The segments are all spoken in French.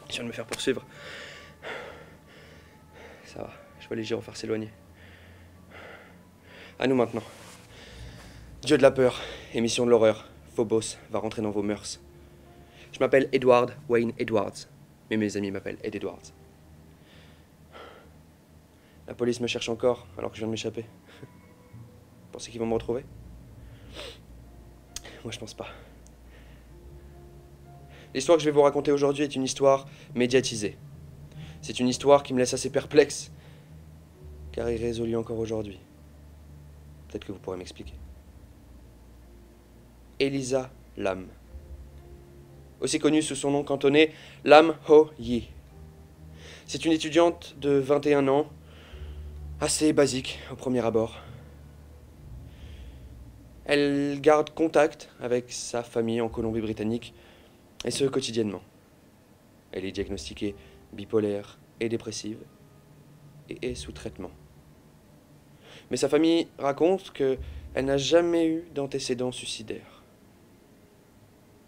Je viens de me faire poursuivre. Ça va, je vois les gyrophares s'éloigner. À nous maintenant. Dieu de la peur, émission de l'horreur, Phobos va rentrer dans vos mœurs. Je m'appelle Edward Wayne Edwards, mais mes amis m'appellent Ed Edwards. La police me cherche encore alors que je viens de m'échapper. Vous pensez qu'ils vont me retrouver? Moi je pense pas. L'histoire que je vais vous raconter aujourd'hui est une histoire médiatisée. C'est une histoire qui me laisse assez perplexe, car irrésolue encore aujourd'hui. Peut-être que vous pourrez m'expliquer. Eliza Lam. Aussi connue sous son nom cantonné Lam Ho Yi. C'est une étudiante de 21 ans, assez basique au premier abord. Elle garde contact avec sa famille en Colombie-Britannique, et ce quotidiennement. Elle est diagnostiquée bipolaire et dépressive, et est sous traitement. Mais sa famille raconte qu'elle n'a jamais eu d'antécédents suicidaires.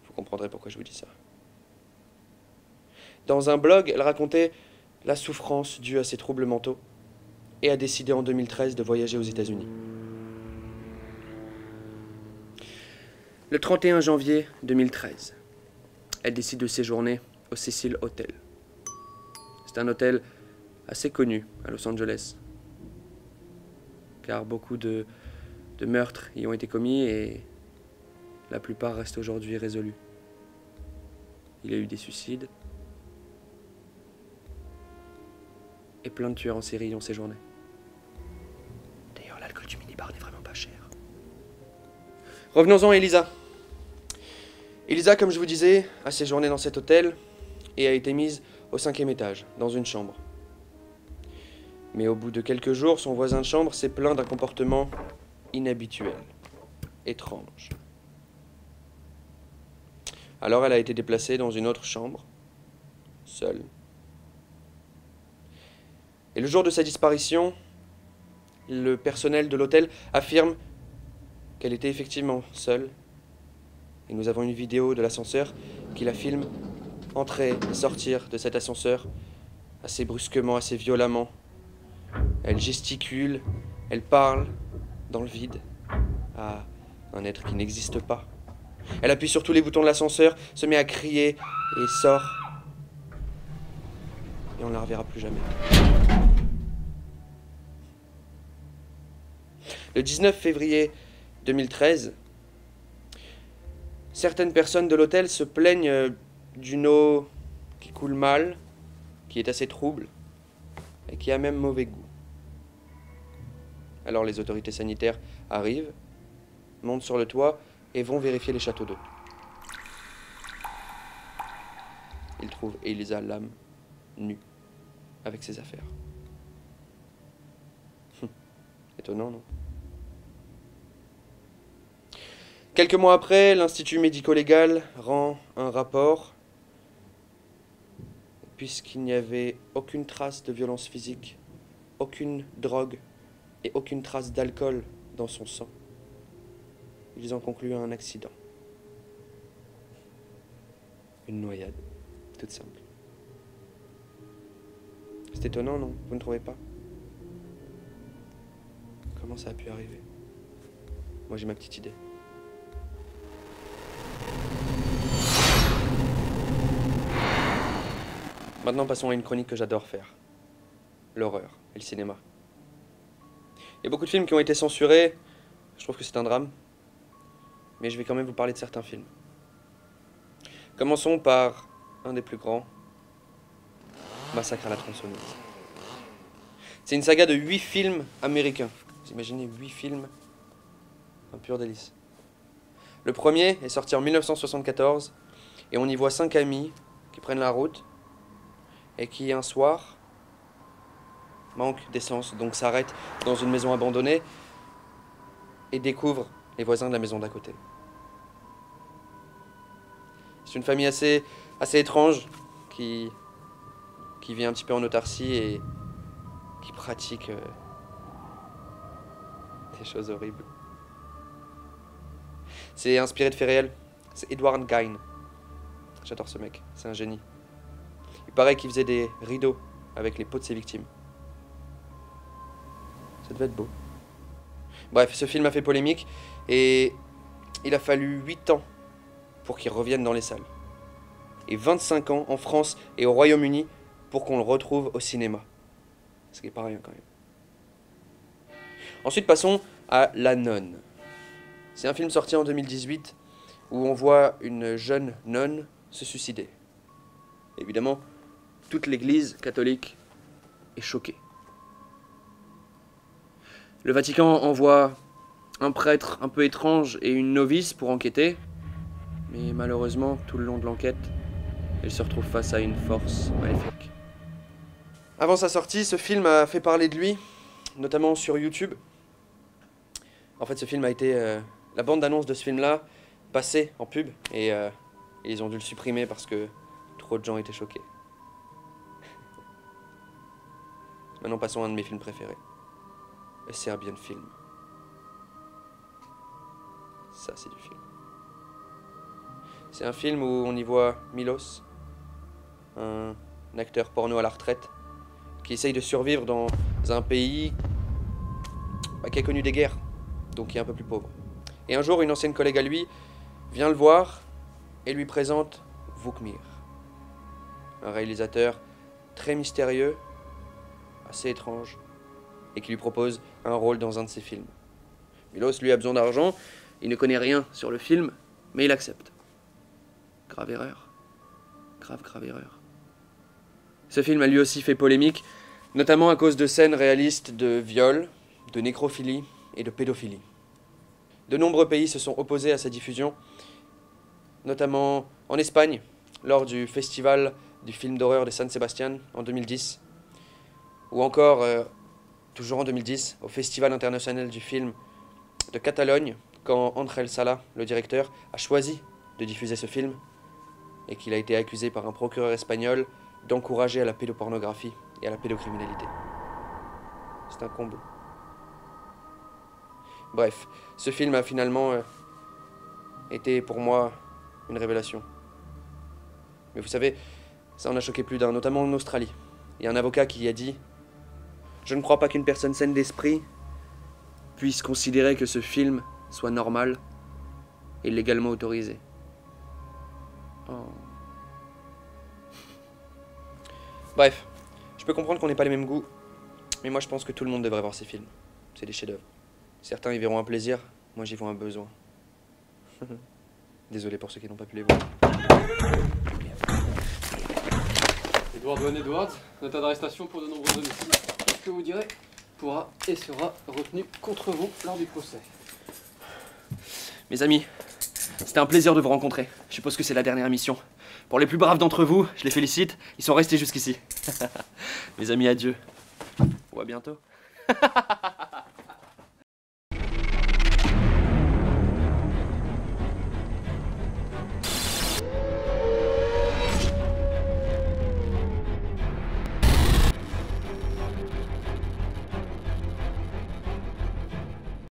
Vous comprendrez pourquoi je vous dis ça. Dans un blog, elle racontait la souffrance due à ses troubles mentaux et a décidé en 2013 de voyager aux États-Unis. Le 31 janvier 2013, elle décide de séjourner au Cecil Hotel. C'est un hôtel assez connu à Los Angeles, car beaucoup de meurtres y ont été commis et la plupart restent aujourd'hui résolus. Il y a eu des suicides et plein de tueurs en série y ont séjourné. D'ailleurs, l'alcool du minibar n'est vraiment pas cher. Revenons-en à Eliza. Eliza, comme je vous disais, a séjourné dans cet hôtel et a été mise au 5e étage, dans une chambre. Mais au bout de quelques jours, son voisin de chambre s'est plaint d'un comportement inhabituel, étrange. Alors elle a été déplacée dans une autre chambre, seule. Et le jour de sa disparition, le personnel de l'hôtel affirme qu'elle était effectivement seule. Et nous avons une vidéo de l'ascenseur qui la filme entrer et sortir de cet ascenseur assez brusquement, assez violemment. Elle gesticule, elle parle dans le vide à un être qui n'existe pas. Elle appuie sur tous les boutons de l'ascenseur, se met à crier et sort. Et on ne la reverra plus jamais. Le 19 février 2013, certaines personnes de l'hôtel se plaignent d'une eau qui coule mal, qui est assez trouble et qui a même mauvais goût. Alors les autorités sanitaires arrivent, montent sur le toit et vont vérifier les châteaux d'eau. Ils trouvent Eliza Lam nue, avec ses affaires. Étonnant, non? Quelques mois après, l'Institut médico-légal rend un rapport. Puisqu'il n'y avait aucune trace de violence physique, aucune drogue et aucune trace d'alcool dans son sang, ils en concluent à un accident. Une noyade, toute simple. C'est étonnant, non? Vous ne trouvez pas? Comment ça a pu arriver? Moi j'ai ma petite idée. Maintenant, passons à une chronique que j'adore faire. L'horreur et le cinéma. Il y a beaucoup de films qui ont été censurés. Je trouve que c'est un drame. Mais je vais quand même vous parler de certains films. Commençons par un des plus grands. Massacre à la tronçonneuse. C'est une saga de 8 films américains. Vous imaginez 8 films? Un pur délice. Le premier est sorti en 1974. Et on y voit 5 amis qui prennent la route. Et qui, un soir, manquent d'essence, donc s'arrêtent dans une maison abandonnée et découvrent les voisins de la maison d'à côté. C'est une famille assez étrange qui vit un petit peu en autarcie et qui pratique des choses horribles. C'est inspiré de faits réels. C'est Edward Gein. J'adore ce mec, c'est un génie. Il paraît qu'il faisait des rideaux avec les peaux de ses victimes. Ça devait être beau. Bref, ce film a fait polémique et il a fallu 8 ans pour qu'il revienne dans les salles. Et 25 ans en France et au Royaume-Uni pour qu'on le retrouve au cinéma. Ce qui est pas rien quand même. Ensuite, passons à La Nonne. C'est un film sorti en 2018 où on voit une jeune nonne se suicider. Évidemment, toute l'église catholique est choquée. Le Vatican envoie un prêtre un peu étrange et une novice pour enquêter, mais malheureusement, tout le long de l'enquête, elle se retrouve face à une force maléfique. Avant sa sortie, ce film a fait parler de lui, notamment sur YouTube. En fait, ce film a été... la bande-annonce de ce film-là passée en pub, et ils ont dû le supprimer parce que trop de gens étaient choqués. Maintenant, passons à un de mes films préférés. A Serbian Film. Ça, c'est du film. C'est un film où on y voit Milos, un acteur porno à la retraite, qui essaye de survivre dans un pays qui a connu des guerres, donc qui est un peu plus pauvre. Et un jour, une ancienne collègue à lui vient le voir et lui présente Vukmir, un réalisateur très mystérieux, assez étrange, et qui lui propose un rôle dans un de ses films. Milos, lui, a besoin d'argent, il ne connaît rien sur le film, mais il accepte. Grave erreur. Grave erreur. Ce film a lui aussi fait polémique, notamment à cause de scènes réalistes de viol, de nécrophilie et de pédophilie. De nombreux pays se sont opposés à sa diffusion, notamment en Espagne, lors du festival du film d'horreur de San Sebastián en 2010, ou encore, toujours en 2010, au Festival international du film de Catalogne, quand Ángel Sala, le directeur, a choisi de diffuser ce film, et qu'il a été accusé par un procureur espagnol d'encourager à la pédopornographie et à la pédocriminalité. C'est un comble. Bref, ce film a finalement été pour moi une révélation. Mais vous savez, ça en a choqué plus d'un, notamment en Australie. Il y a un avocat qui a dit « Je ne crois pas qu'une personne saine d'esprit puisse considérer que ce film soit normal et légalement autorisé. » Oh. Bref, je peux comprendre qu'on n'ait pas les mêmes goûts, mais moi je pense que tout le monde devrait voir ces films. C'est des chefs-d'œuvre. Certains y verront un plaisir, moi j'y vois un besoin. Désolé pour ceux qui n'ont pas pu les voir. Edward, note d'arrestation pour de nombreux homicides. Ce que vous direz pourra et sera retenu contre vous lors du procès. Mes amis, c'était un plaisir de vous rencontrer. Je suppose que c'est la dernière émission. Pour les plus braves d'entre vous, je les félicite, ils sont restés jusqu'ici. Mes amis, adieu. On voit bientôt.